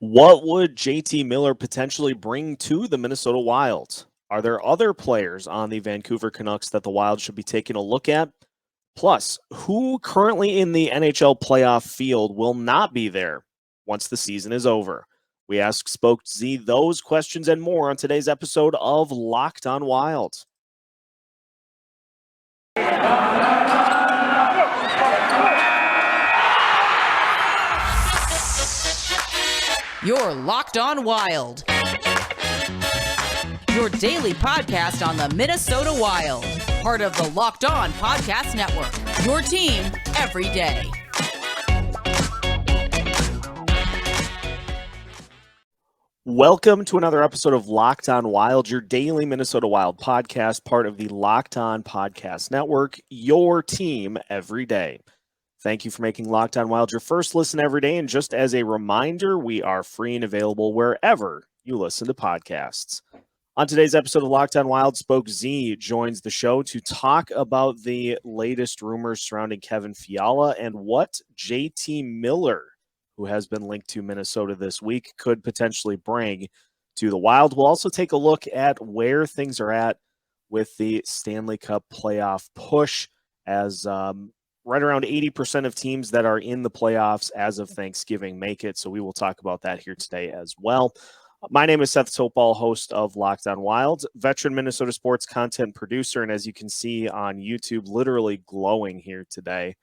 What would JT Miller potentially bring to the Minnesota Wild? Are there other players on the Vancouver Canucks that the Wild should be taking a look at? Plus, who currently in the NHL playoff field will not be there once the season is over? We ask Spoke Z those questions and more on today's episode of Locked on Wild. You're Locked on Wild, your daily podcast on the Minnesota Wild, part of the Locked On Podcast Network, your team every day. Welcome to another episode of Locked on Wild, your daily Minnesota Wild podcast, part of the Locked On Podcast Network, your team every day. Thank you for making Locked on Wild your first listen every day. And just as a reminder, we are free and available wherever you listen to podcasts. On today's episode of Locked on Wild, Spoke Z joins the show to talk about the latest rumors surrounding Kevin Fiala and what JT Miller, who has been linked to Minnesota this week, could potentially bring to the Wild. We'll also take a look at where things are at with the Stanley Cup playoff push, as right around 80% of teams that are in the playoffs as of Thanksgiving make it. So we will talk about that here today as well. My name is Seth Topal, host of Locked on Wild, veteran Minnesota sports content producer. And as you can see on YouTube, literally glowing here today.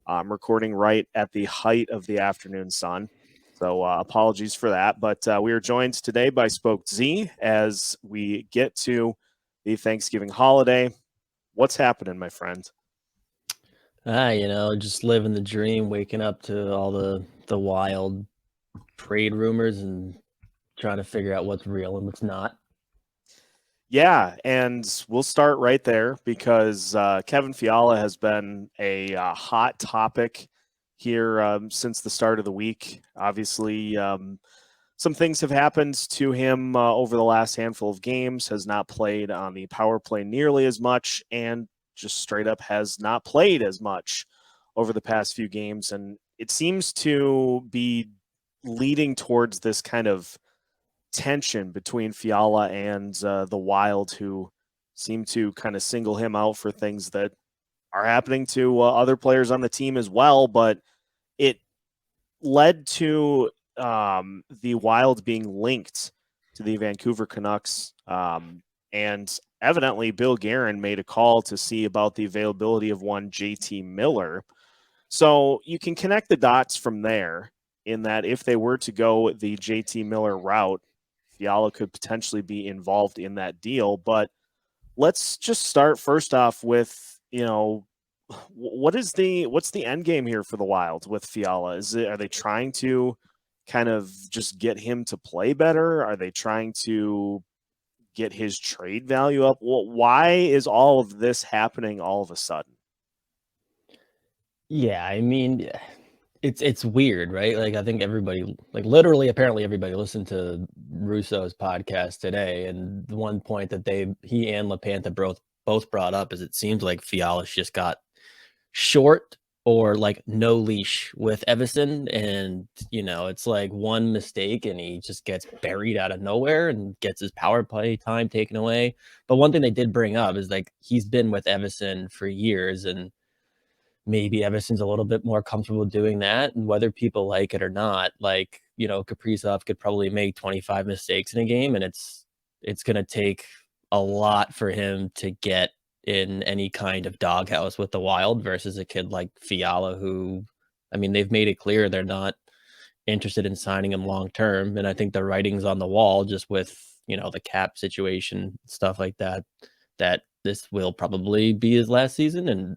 I'm recording right at the height of the afternoon sun. So apologies for that. But we are joined today by Spoke Z as we get to the Thanksgiving holiday. What's happening, my friend? Just living the dream, waking up to all the Wild trade rumors and trying to figure out what's real and what's not. Yeah, and we'll start right there because Kevin Fiala has been a hot topic here since the start of the week. Obviously, some things have happened to him over the last handful of games, has not played on the power play nearly as much, and just straight up has not played as much over the past few games. And it seems to be leading towards this kind of tension between Fiala and the Wild, who seem to kind of single him out for things that are happening to other players on the team as well. But it led to the Wild being linked to the Vancouver Canucks. And evidently, Bill Guerin made a call to see about the availability of one JT Miller. So you can connect the dots from there, in that if they were to go the JT Miller route, Fiala could potentially be involved in that deal. But let's just start first off with, what's the end game here for the Wild with Fiala? Are they trying to kind of just get him to play better? Are they trying to get his trade value up? Well, why is all of this happening all of a sudden? Yeah, I mean, it's weird, right? Like, I think everybody, like literally, apparently everybody listened to Russo's podcast today, and the one point that he and LaPanta both brought up is it seems like Fiala's just got short or like no leash with Evason, and it's like one mistake and he just gets buried out of nowhere and gets his power play time taken away. But one thing they did bring up is like he's been with Evason for years, and maybe Everson's a little bit more comfortable doing that. And whether people like it or not, like, Kaprizov could probably make 25 mistakes in a game, and it's going to take a lot for him to get in any kind of doghouse with the Wild versus a kid like Fiala, who, I mean, they've made it clear they're not interested in signing him long term. And I think the writing's on the wall just with, the cap situation, stuff like that, that this will probably be his last season. And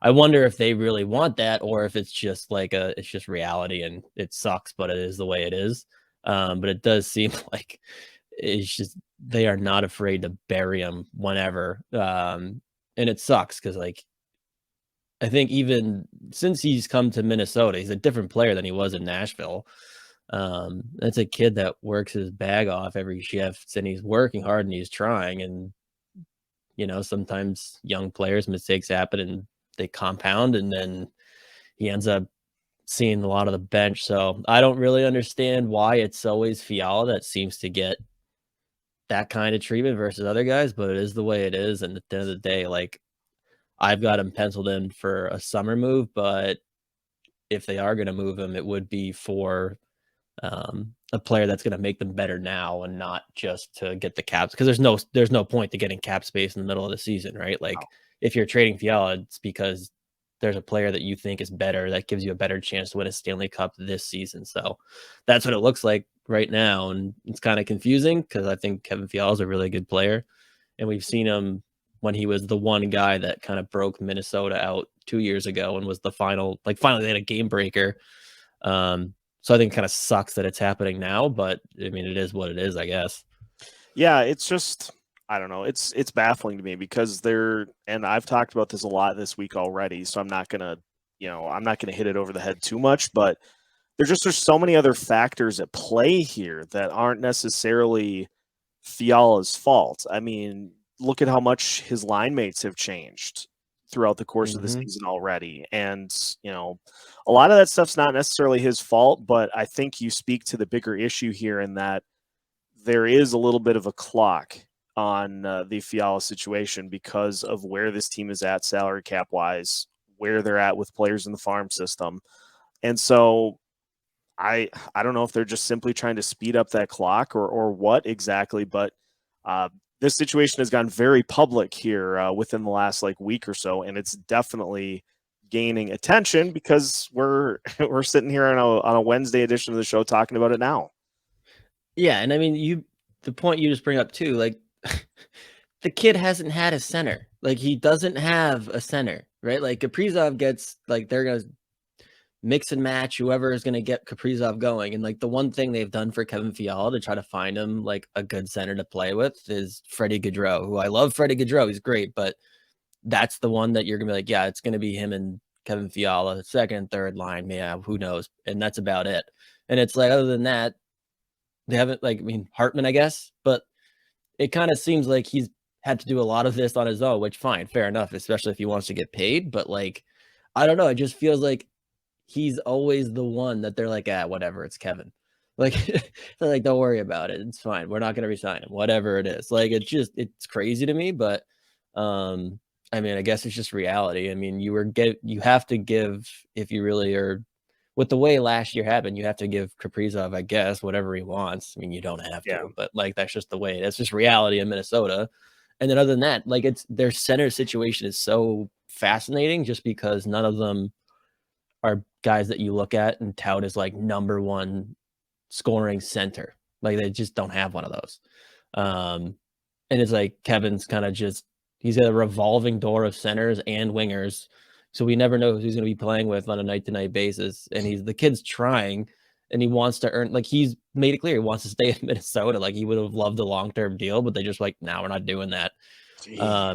I wonder if they really want that, or if it's just like it's just reality and it sucks, but it is the way it is. But it does seem like it's just, they are not afraid to bury him whenever. And it sucks because, like, I think even since he's come to Minnesota, he's a different player than he was in Nashville. That's a kid that works his bag off every shift, and he's working hard and he's trying. And, sometimes young players, mistakes happen and they compound, and then he ends up seeing a lot of the bench. So I don't really understand why it's always Fiala that seems to get that kind of treatment versus other guys, but it is the way it is. And at the end of the day, like, I've got him penciled in for a summer move, but if they are going to move him, it would be for a player that's going to make them better now and not just to get the caps, because there's no point to getting cap space in the middle of the season, right? Like, if you're trading Fiala, it's because there's a player that you think is better that gives you a better chance to win a Stanley Cup this season. So that's what it looks like right now, and it's kind of confusing because I think Kevin Fiala is a really good player, and we've seen him when he was the one guy that kind of broke Minnesota out 2 years ago and was the finally they had a game breaker. So I think it kind of sucks that it's happening now, but I mean, it is what it is, I guess. Yeah, it's just, I don't know. It's baffling to me because and I've talked about this a lot this week already, so I'm not gonna hit it over the head too much, but there's so many other factors at play here that aren't necessarily Fiala's fault. I mean, look at how much his line mates have changed throughout the course of the season already. And, a lot of that stuff's not necessarily his fault, but I think you speak to the bigger issue here in that there is a little bit of a clock on the Fiala situation because of where this team is at salary cap wise, where they're at with players in the farm system. And so I don't know if they're just simply trying to speed up that clock or what exactly, but this situation has gone very public here within the last week or so, and it's definitely gaining attention because we're sitting here on a Wednesday edition of the show talking about it now. Yeah, and I mean, the point you just bring up too, like, the kid hasn't had a center. Like, he doesn't have a center, right? Like, Kaprizov gets, like, they're gonna mix and match whoever is gonna get Kaprizov going, and like the one thing they've done for Kevin Fiala to try to find him like a good center to play with is Freddie Gaudreau, who I love. Freddie Gaudreau, he's great, but that's the one that you're gonna be like, yeah, it's gonna be him and Kevin Fiala, second, third line, yeah, who knows? And that's about it. And it's like, other than that, they haven't, like, I mean, Hartman, I guess, but it kind of seems like he's had to do a lot of this on his own, which fine, fair enough, especially if he wants to get paid. But like, I don't know, it just feels like he's always the one that they're like, whatever, it's Kevin. Like, they're like, don't worry about it, it's fine, we're not going to resign him, whatever it is. Like, it's crazy to me, but I mean, I guess it's just reality. I mean, you have to give, if you really are, with the way last year happened, you have to give Kaprizov, I guess, whatever he wants. I mean, you don't have to, but like, that's just the way. That's just reality in Minnesota. And then other than that, like, their center situation is so fascinating just because none of them are guys that you look at and tout as like number one scoring center. Like, they just don't have one of those. And it's like Kevin's kind of just, he's got a revolving door of centers and wingers. So we never know who he's going to be playing with on a night-to-night basis. And the kid's trying, and he wants to earn, like, he's made it clear he wants to stay in Minnesota. Like, he would have loved a long-term deal, but they just like, we're not doing that.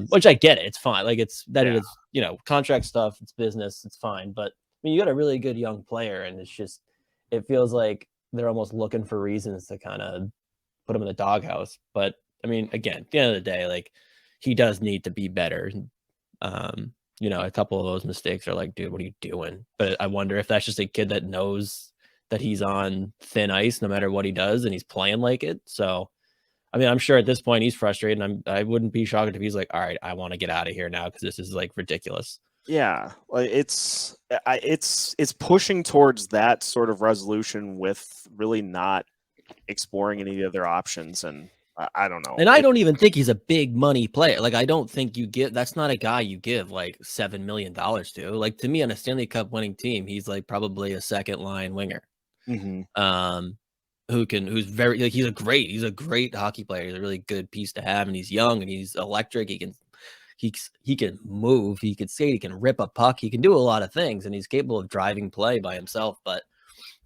Which I get it. It's fine. Like, it's contract stuff. It's business. It's fine. But I mean, you got a really good young player, and it's just, it feels like they're almost looking for reasons to kind of put him in the doghouse. But I mean, again, at the end of the day, like, he does need to be better. A couple of those mistakes are like, dude, what are you doing? But I wonder if that's just a kid that knows that he's on thin ice no matter what he does, and he's playing like it. So, I mean, I'm sure at this point he's frustrated, and I wouldn't be shocked if he's like, all right, I want to get out of here now because this is like ridiculous. Yeah, like it's pushing towards that sort of resolution with really not exploring any other options, and I don't know. And I don't even think he's a big money player. Like, I don't think that's not a guy you give like $7 million to. Like, to me, on a Stanley Cup winning team, he's like probably a second line winger. Who's very, like, he's a great hockey player. He's a really good piece to have, and he's young and he's electric. He can move, he can skate, he can rip a puck, he can do a lot of things, and he's capable of driving play by himself. But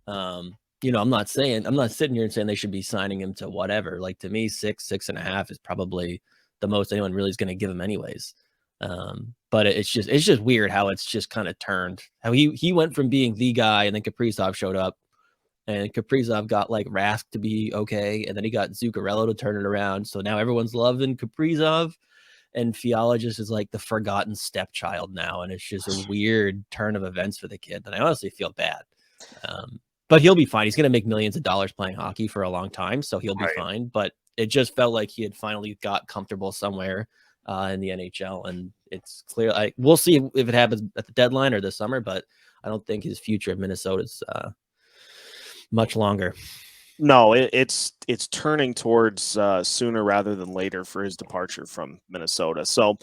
I'm not sitting here and saying they should be signing him to whatever. Like, to me, 6.5 is probably the most anyone really is going to give him anyways. But it's just weird how it's just kind of turned. How he went from being the guy, and then Kaprizov showed up, and Kaprizov got like Rask to be okay, and then he got Zuccarello to turn it around. So now everyone's loving Kaprizov, and Fiala just is like the forgotten stepchild now, and it's just a weird turn of events for the kid. And I honestly feel bad. But he'll be fine. He's going to make millions of dollars playing hockey for a long time, so he'll be Right. fine. But it just felt like he had finally got comfortable somewhere in the NHL, and it's clear. We'll see if it happens at the deadline or this summer, but I don't think his future at Minnesota is much longer. No, it's turning towards sooner rather than later for his departure from Minnesota. So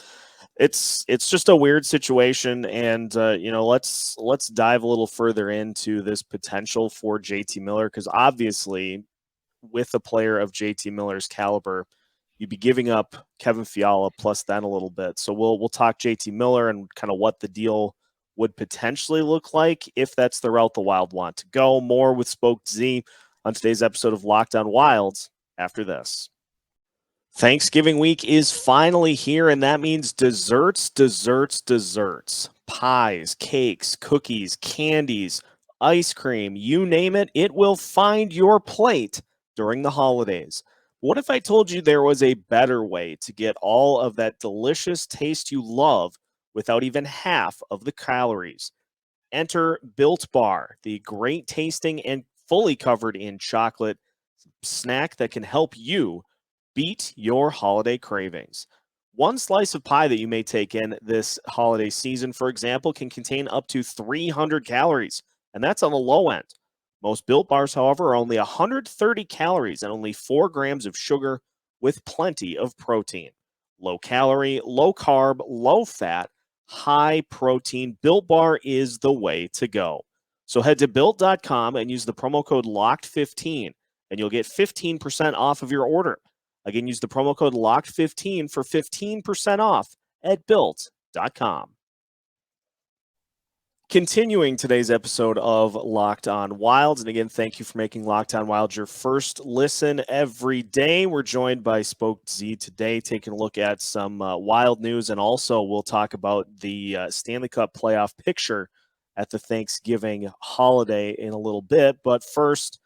it's just a weird situation, and let's dive a little further into this potential for JT Miller, because obviously with a player of JT Miller's caliber, you'd be giving up Kevin Fiala plus then a little bit. So we'll talk JT Miller and kind of what the deal would potentially look like if that's the route the Wild want to go. More with Spoke Z on today's episode of Locked On Wilds after this. Thanksgiving week is finally here, and that means desserts, pies, cakes, cookies, candies, ice cream, you name it, it will find your plate during the holidays. What if I told you there was a better way to get all of that delicious taste you love without even half of the calories? Enter Built Bar, the great tasting and fully covered in chocolate snack that can help you beat your holiday cravings. One slice of pie that you may take in this holiday season, for example, can contain up to 300 calories, and that's on the low end. Most Built Bars, however, are only 130 calories and only 4 grams of sugar with plenty of protein. Low calorie, low carb, low fat, high protein. Built Bar is the way to go. So head to built.com and use the promo code LOCKED15 and you'll get 15% off of your order. Again, use the promo code LOCKED15 for 15% off at built.com. Continuing today's episode of Locked On Wilds, and again, thank you for making Locked On Wilds your first listen every day. We're joined by Spoke Z today, taking a look at some Wild news, and also we'll talk about the Stanley Cup playoff picture at the Thanksgiving holiday in a little bit. But first,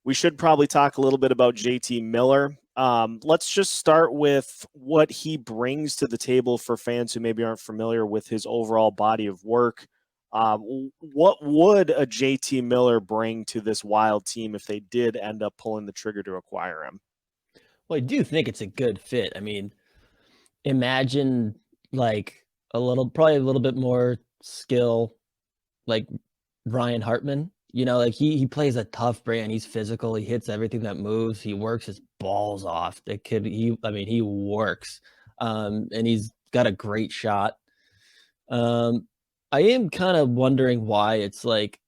we should probably talk a little bit about JT Miller. Let's just start with what he brings to the table for fans who maybe aren't familiar with his overall body of work. What would a JT Miller bring to this Wild team if they did end up pulling the trigger to acquire him? Well, I do think it's a good fit. I mean, imagine like probably a little bit more skill, like Ryan Hartman. Like he plays a tough brand. He's physical. He hits everything that moves. He works his balls off. The kid, he works. And he's got a great shot. I am kind of wondering why it's like,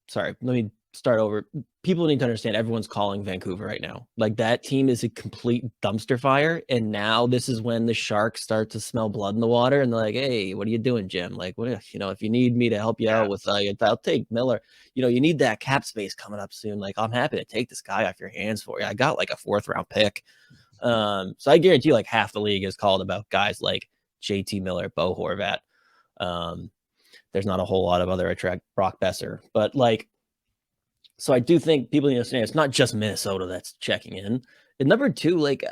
sorry, let me start over. People need to understand everyone's calling Vancouver right now. Like that team is a complete dumpster fire. And now this is when the Sharks start to smell blood in the water. And they're like, hey, what are you doing, Jim? Like, what, if you need me to help you out with, I'll take Miller. You need that cap space coming up soon. Like, I'm happy to take this guy off your hands for you. I got like a 4th round pick. So I guarantee like half the league is called about guys like JT Miller, Bo Horvat. There's not a whole lot of other attract Brock Besser, but like, so I do think people need to understand it's not just Minnesota that's checking in. And number 2, like,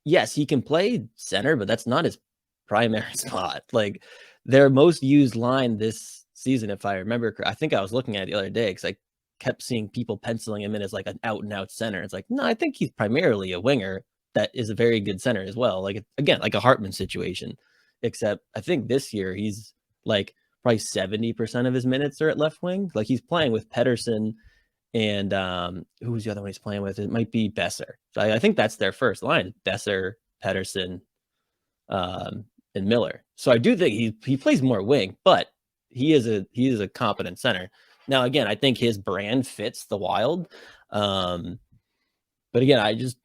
yes, he can play center, but that's not his primary spot. Like their most used line this season, if I remember, I think I was looking at it the other day because I kept seeing people penciling him in as like an out and out center. It's like, no, I think he's primarily a winger that is a very good center as well. Like, again, like a Hartman situation, except I think this year he's like probably 70% of his minutes are at left wing. Like he's playing with Pettersson and who's the other one he's playing with? It might be Besser. So I think that's their first line: Besser, Pettersson, and Miller. So I do think he plays more wing, but he is a competent center. Now again, I think his brand fits the Wild. But again,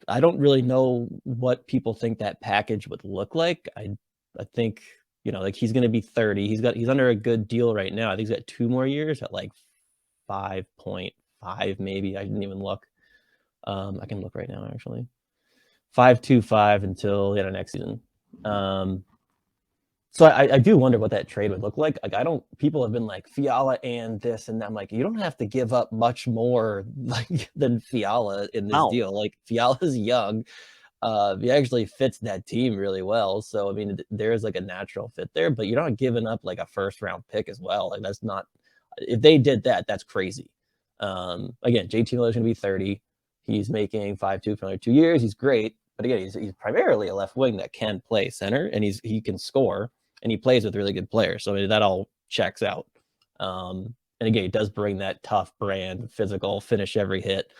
I don't really know what people think that package would look like. I think, like he's going to be 30. He's under a good deal right now. I think he's got 2 more years at like 5.5 maybe. I didn't even look. I can look right now actually. 5.25 until next season. So I do wonder what that trade would look like. Like people have been like Fiala and this and that. I'm like, you don't have to give up much more like than Fiala in this deal. Like Fiala's young. He actually fits that team really well. So I mean, there's like a natural fit there, but you're not giving up like a 1st round pick as well. Like that's not. If they did that, that's crazy. Again, JT Miller's going to be 30. He's making 5.2 for another 2 years. He's great. But again, he's primarily a left wing that can play center, and he can score, and he plays with really good players. So I mean, that all checks out. And again, he does bring that tough brand, physical, finish every hit.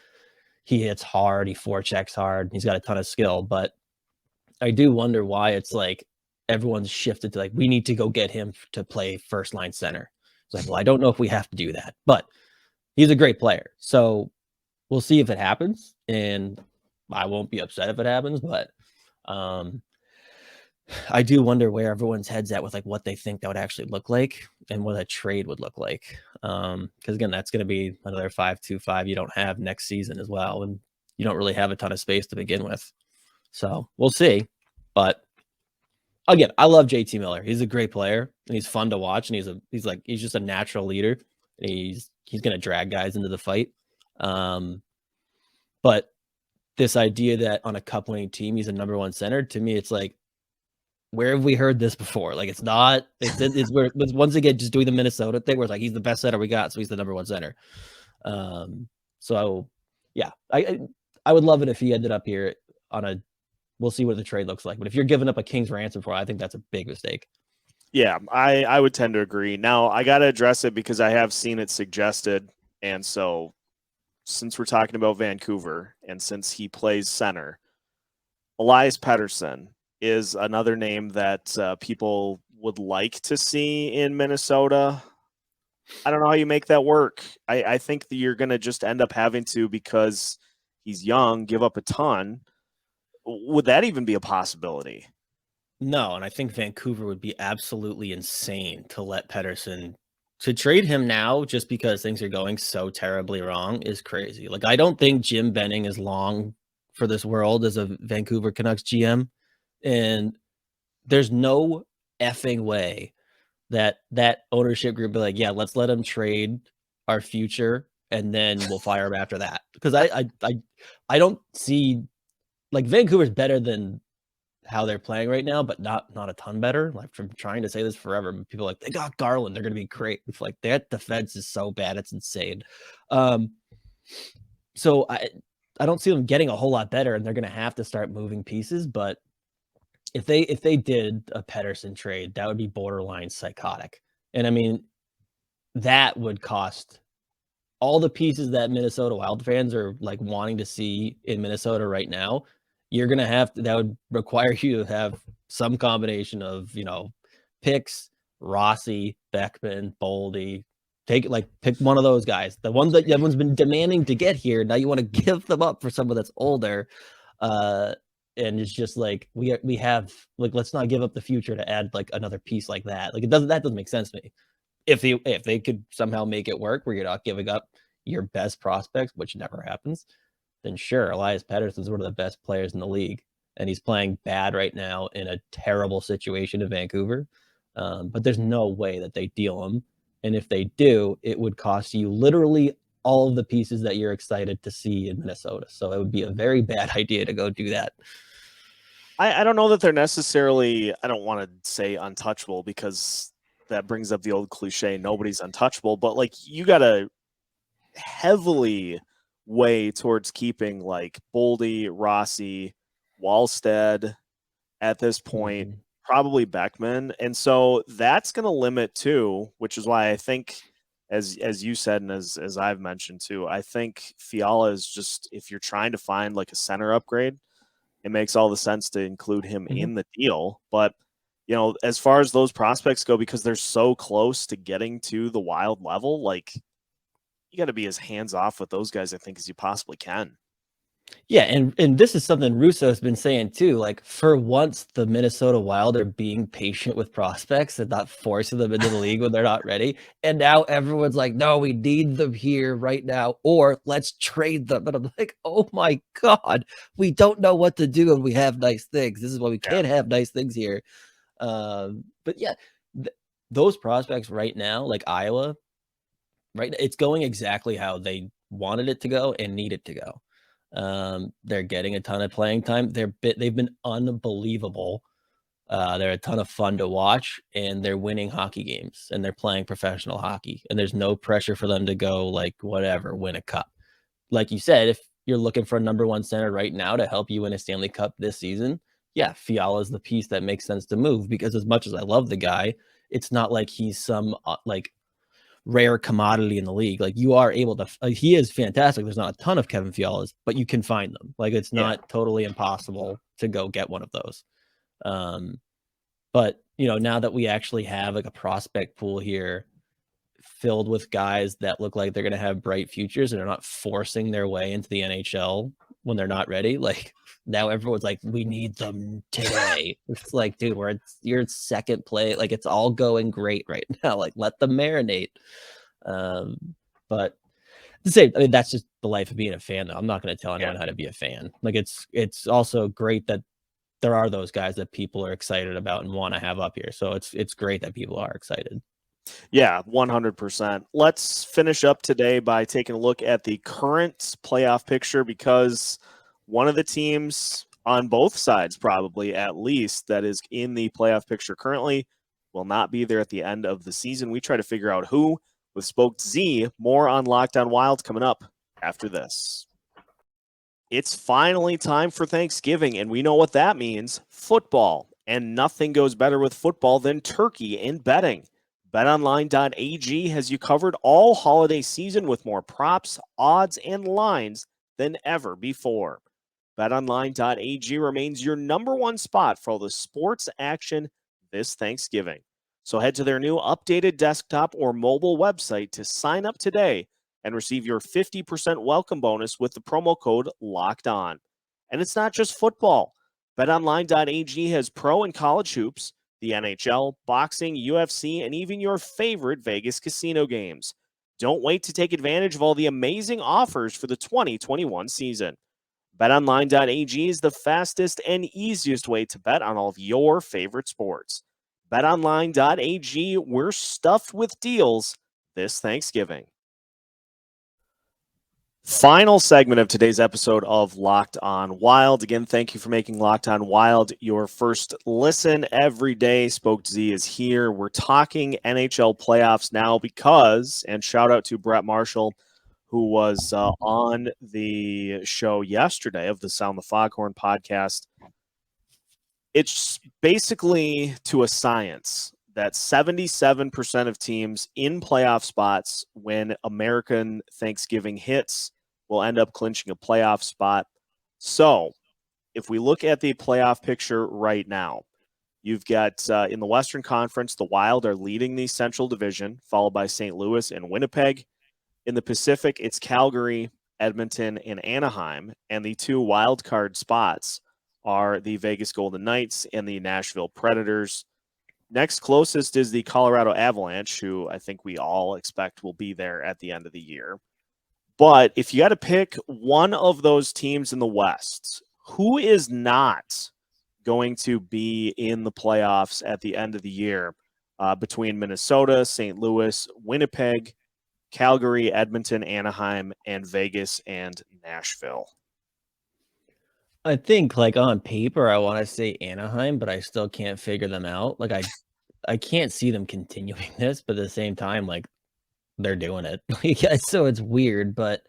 He hits hard. He forechecks hard. He's got a ton of skill. But I do wonder why it's like everyone's shifted to like, we need to go get him to play first line center. It's like, well, I don't know if we have to do that, but he's a great player. So we'll see if it happens. And I won't be upset if it happens, but I do wonder where everyone's head's at with like what they think that would actually look like and what a trade would look like. Because again, that's going to be another 5.25 you don't have next season as well, and you don't really have a ton of space to begin with. So we'll see. But again, I love JT Miller. He's a great player and he's fun to watch, and he's just a natural leader. And he's going to drag guys into the fight. But this idea that on a cup winning team he's a number one center, to me it's like, where have we heard this before? Like, it's not, it's where, once again, just doing the Minnesota thing where it's like, he's the best center we got, so he's the number one center. So yeah, I would love it if he ended up here we'll see what the trade looks like. But if you're giving up a king's ransom for it, I think that's a big mistake. Yeah, I would tend to agree. Now, I got to address it because I have seen it suggested. And so since we're talking about Vancouver and since he plays center, Elias Pettersson is another name that people would like to see in Minnesota. I don't know how you make that work. I think that you're going to just end up having to, because he's young, give up a ton. Would that even be a possibility? No, and I think Vancouver would be absolutely insane to let Pettersson, to trade him now just because things are going so terribly wrong is crazy. Like, I don't think Jim Benning is long for this world as a Vancouver Canucks GM, and there's no effing way that ownership group be like, yeah, let's let him trade our future and then we'll fire him after that. Because I don't see, like, Vancouver's better than how they're playing right now, but not a ton better. Like, from trying to say this forever, people are like, they got Garland, they're going to be great. It's like, that defense is so bad, it's insane. So I don't see them getting a whole lot better, and they're going to have to start moving pieces. But if they did a Pettersson trade, that would be borderline psychotic. And I mean, that would cost all the pieces that Minnesota Wild fans are like wanting to see in Minnesota right now. You're going to have to, that would require you to have some combination of, picks, Rossi, Beckman, Boldy. Pick one of those guys, the ones that everyone's been demanding to get here. Now you want to give them up for someone that's older. And it's just like, we have, like, let's not give up the future to add like another piece like that. Like, that doesn't make sense to me. If they could somehow make it work where you're not giving up your best prospects, which never happens, then sure, Elias Pettersson is one of the best players in the league, and he's playing bad right now in a terrible situation in Vancouver. But there's no way that they deal him. And if they do, it would cost you literally all of the pieces that you're excited to see in Minnesota. So it would be a very bad idea to go do that. I don't know that they're necessarily, I don't want to say untouchable, because that brings up the old cliche, nobody's untouchable, but like, you got to heavily weigh towards keeping like Boldy, Rossi, Wallstead at this point, probably Beckman. And so that's going to limit too, which is why I think, as you said, and as I've mentioned too, I think Fiala is just, if you're trying to find like a center upgrade, it makes all the sense to include him in the deal. But, as far as those prospects go, because they're so close to getting to the Wild level, like, you got to be as hands off with those guys, I think, as you possibly can. Yeah, and this is something Russo has been saying too. Like, for once, the Minnesota Wild are being patient with prospects and not forcing them into the league when they're not ready. And now everyone's like, no, we need them here right now, or let's trade them. And I'm like, oh my God, we don't know what to do when we have nice things. This is why we can't have nice things here. But yeah, those prospects right now, like Iowa, right, it's going exactly how they wanted it to go and need it to go. They're getting a ton of playing time. They've been unbelievable They're a ton of fun to watch, and they're winning hockey games, and they're playing professional hockey, and there's no pressure for them to go like whatever, win a cup. Like you said, if you're looking for a number one center right now to help you win a Stanley Cup this season, yeah, Fiala is the piece that makes sense to move, because as much as I love the guy, it's not like he's some like rare commodity in the league. Like, you are able to, he is fantastic. There's not a ton of Kevin Fialas, but you can find them. Like, it's not totally impossible to go get one of those. But now that we actually have like a prospect pool here filled with guys that look like they're going to have bright futures and are not forcing their way into the NHL when they're not ready, like, now everyone's like, we need them today. It's like, dude, we're at your second play. Like, it's all going great right now. Like, let them marinate. But to say, I mean, that's just the life of being a fan, though. I'm not going to tell anyone how to be a fan. Like, it's also great that there are those guys that people are excited about and want to have up here. So it's great that people are excited. Yeah, 100%. Let's finish up today by taking a look at the current playoff picture, because one of the teams on both sides, probably at least, that is in the playoff picture currently will not be there at the end of the season. We try to figure out who with Spoked Z. More on Locked On Wild coming up after this. It's finally time for Thanksgiving, and we know what that means: football. And nothing goes better with football than turkey and betting. BetOnline.ag has you covered all holiday season with more props, odds, and lines than ever before. BetOnline.ag remains your number one spot for all the sports action this Thanksgiving. So head to their new updated desktop or mobile website to sign up today and receive your 50% welcome bonus with the promo code LOCKEDON. And it's not just football. BetOnline.ag has pro and college hoops, the NHL, boxing, UFC, and even your favorite Vegas casino games. Don't wait to take advantage of all the amazing offers for the 2021 season. BetOnline.ag is the fastest and easiest way to bet on all of your favorite sports. BetOnline.ag, we're stuffed with deals this Thanksgiving. Final segment of today's episode of Locked On Wild. Again, thank you for making Locked On Wild your first listen every day. Spoked Z is here. We're talking NHL playoffs now because, and shout out to Brett Marshall, who was on the show yesterday of the Sound the Foghorn podcast. It's basically to a science that 77% of teams in playoff spots when American Thanksgiving hits will end up clinching a playoff spot. So if we look at the playoff picture right now, you've got in the Western Conference, the Wild are leading the Central Division, followed by St. Louis and Winnipeg. In the Pacific, it's Calgary, Edmonton, and Anaheim. And the two wild card spots are the Vegas Golden Knights and the Nashville Predators. Next closest is the Colorado Avalanche, who I think we all expect will be there at the end of the year. But if you got to pick one of those teams in the West, who is not going to be in the playoffs at the end of the year between Minnesota, St. Louis, Winnipeg, Calgary, Edmonton, Anaheim, and Vegas and Nashville? I think, like, on paper, I want to say Anaheim, but I still can't figure them out. Like, I can't see them continuing this, but at the same time, like, they're doing it. So it's weird, but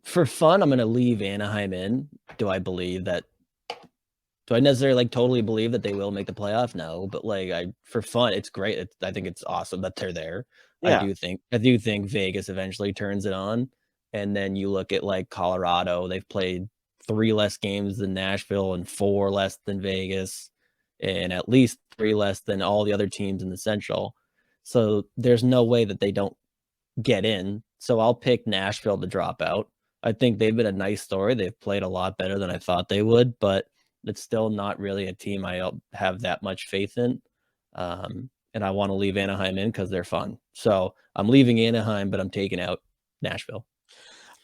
for fun, I'm going to leave Anaheim in. Do I necessarily like totally believe that they will make the playoff? No, but like, for fun, it's great. I think it's awesome that they're there. Yeah. I do think Vegas eventually turns it on. And then you look at like Colorado, they've played 3 less games than Nashville and 4 less than Vegas, and at least 3 less than all the other teams in the Central. So there's no way that they don't get in. So I'll pick Nashville to drop out. I think they've been a nice story. They've played a lot better than I thought they would, but it's still not really a team I have that much faith in. And I want to leave Anaheim in because they're fun. So I'm leaving Anaheim, but I'm taking out Nashville.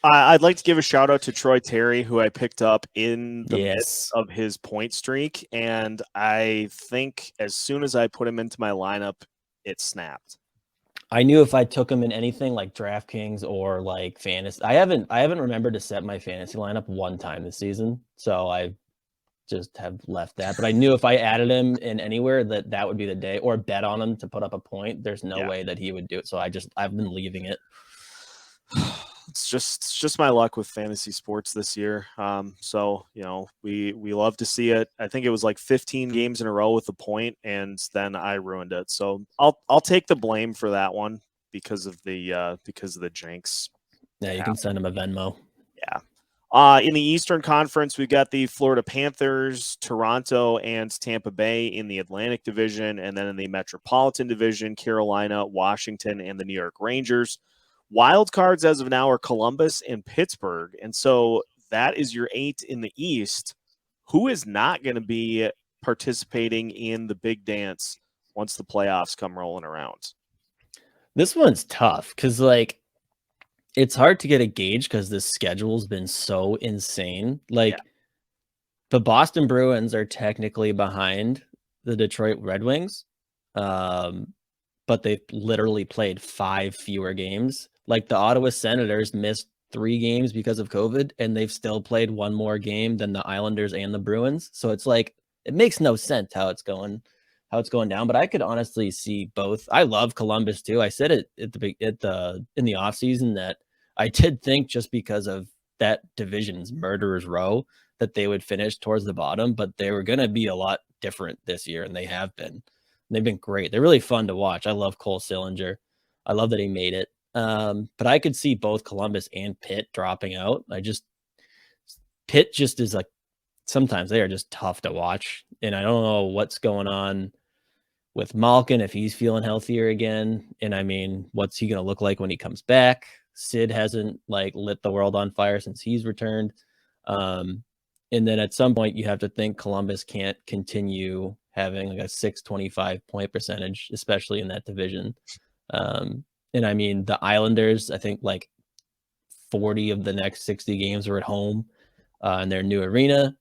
I'd like to give a shout out to Troy Terry, who I picked up in the midst of his point streak. And I think as soon as I put him into my lineup, it snapped. I knew if I took him in anything like DraftKings or like fantasy, I haven't remembered to set my fantasy lineup one time this season. So I just have left that. But I knew if I added him in anywhere that would be the day, or bet on him to put up a point. There's no way that he would do it. So I've been leaving it. It's just my luck with fantasy sports this year. So we love to see it. I think it was like 15 games in a row with a point, and then I ruined it. So I'll take the blame for that one because of the jinx. Yeah, you can send him a Venmo. Yeah. In the Eastern Conference, we've got the Florida Panthers, Toronto, and Tampa Bay in the Atlantic Division, and then in the Metropolitan Division, Carolina, Washington, and the New York Rangers. Wild cards as of now are Columbus and Pittsburgh. And so that is your 8 in the East. Who is not going to be participating in the big dance once the playoffs come rolling around? This one's tough because, like, it's hard to get a gauge because this schedule's been so insane. Like, the Boston Bruins are technically behind the Detroit Red Wings, but they've literally played 5 fewer games. Like, the Ottawa Senators missed 3 games because of COVID, and they've still played 1 more game than the Islanders and the Bruins. So it's like, it makes no sense how it's going down. But I could honestly see both. I love Columbus too. I said it in the offseason that I did think, just because of that division's murderer's row, that they would finish towards the bottom, but they were going to be a lot different this year, and they have been. They've been great. They're really fun to watch. I love Cole Sillinger. I love that he made it. But I could see both Columbus and Pitt dropping out. Pitt just is like, sometimes they are just tough to watch. And I don't know what's going on with Malkin, if he's feeling healthier again. And I mean, what's he going to look like when he comes back? Sid hasn't like lit the world on fire since he's returned. And then at some point you have to think Columbus can't continue having like a 625 point percentage, especially in that division. And I mean, the Islanders, I think like 40 of the next 60 games were at home in their new arena.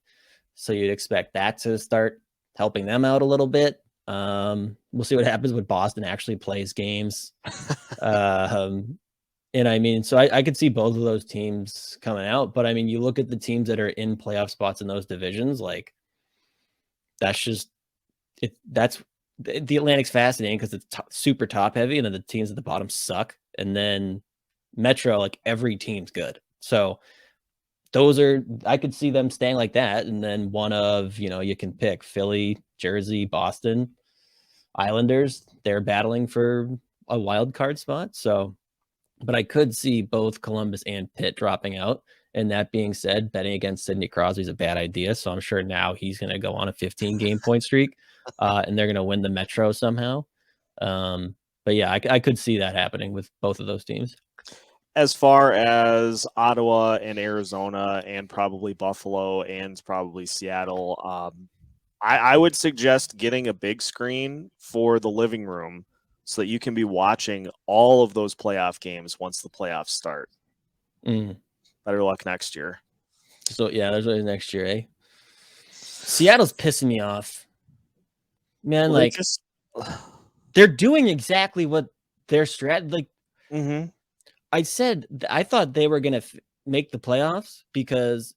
So you'd expect that to start helping them out a little bit. We'll see what happens when Boston actually plays games. And I mean, so I could see both of those teams coming out. But I mean, you look at the teams that are in playoff spots in those divisions, like, that's just it. That's the Atlantic's fascinating because it's super top heavy, and then the teams at the bottom suck. And then Metro, like, every team's good. So I could see them staying like that. And then one of, you can pick Philly, Jersey, Boston, Islanders. They're battling for a wild card spot. So, but I could see both Columbus and Pitt dropping out. And that being said, betting against Sidney Crosby is a bad idea. So I'm sure now he's going to go on a 15-game point streak, and they're going to win the Metro somehow. But yeah, I could see that happening with both of those teams. As far as Ottawa and Arizona and probably Buffalo and probably Seattle, I would suggest getting a big screen for the living room so that you can be watching all of those playoff games once the playoffs start. Better luck next year. So yeah, there's always next year, eh? Seattle's pissing me off, man. Well, they're doing exactly what their strat. Like, I thought they were gonna make the playoffs because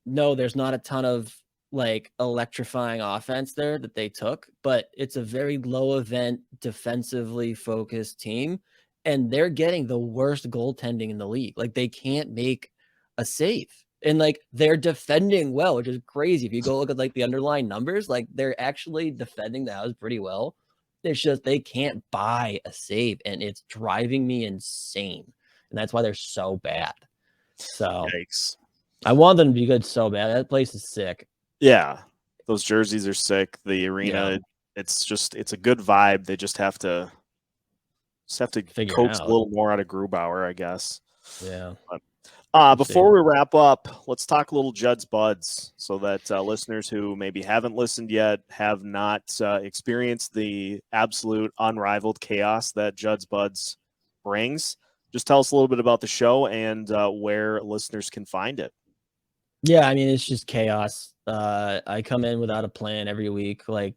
there's not a ton of like electrifying offense there that they took, but it's a very low event, defensively focused team, and they're getting the worst goaltending in the league. Like, they can't make a save, and like, they're defending well, which is crazy. If you go look at like the underlying numbers, like, they're actually defending the house pretty well. It's just they can't buy a save, and it's driving me insane. And that's why they're so bad. So yikes. I want them to be good so bad. That place is sick. Yeah, those jerseys are sick. The arena, it's a good vibe. They just have to coax a little more out of Grubauer, I guess. Yeah. But, before we wrap up, let's talk a little Judd's Buds so that listeners who maybe haven't listened yet, have not experienced the absolute unrivaled chaos that Judd's Buds brings. Just tell us a little bit about the show and where listeners can find it. Yeah, I mean, it's just chaos. I come in without a plan every week. Like,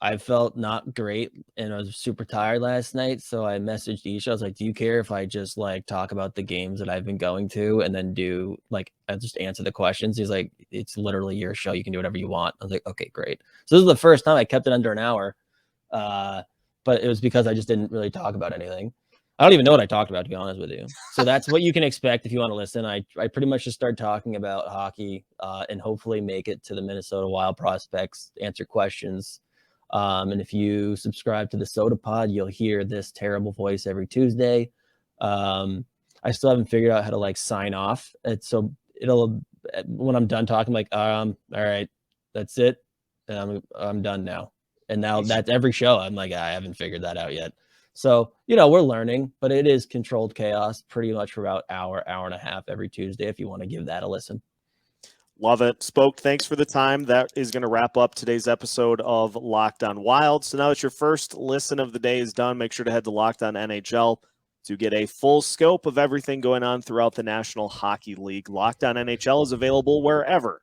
I felt not great and I was super tired last night. So I messaged Isha. I was like, do you care if I just like talk about the games that I've been going to and then do like, I just answer the questions? He's like, it's literally your show. You can do whatever you want. I was like, okay, great. So this is the first time I kept it under an hour. But it was because I just didn't really talk about anything. I don't even know what I talked about, to be honest with you. So that's what you can expect if you want to listen. I pretty much just start talking about hockey and hopefully make it to the Minnesota Wild prospects, answer questions. And if you subscribe to the Soda Pod, you'll hear this terrible voice every Tuesday. I still haven't figured out how to like sign off. So it'll, when I'm done talking, like, all right, that's it. And I'm done now. And now that's every show. I'm like, I haven't figured that out yet. So, we're learning, but it is controlled chaos pretty much for about hour and a half every Tuesday if you want to give that a listen. Love it. Spoke, thanks for the time. That is going to wrap up today's episode of Locked On Wild. So now that your first listen of the day is done, make sure to head to Locked On NHL to get a full scope of everything going on throughout the National Hockey League. Locked On NHL is available wherever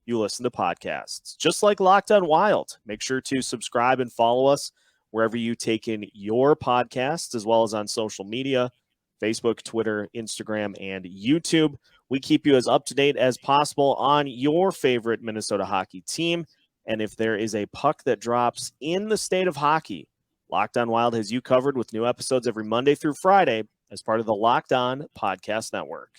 you listen to podcasts. Just like Locked On Wild, make sure to subscribe and follow us wherever you take in your podcasts, as well as on social media, Facebook, Twitter, Instagram, and YouTube. We keep you as up-to-date as possible on your favorite Minnesota hockey team. And if there is a puck that drops in the state of hockey, Locked On Wild has you covered with new episodes every Monday through Friday as part of the Locked On Podcast Network.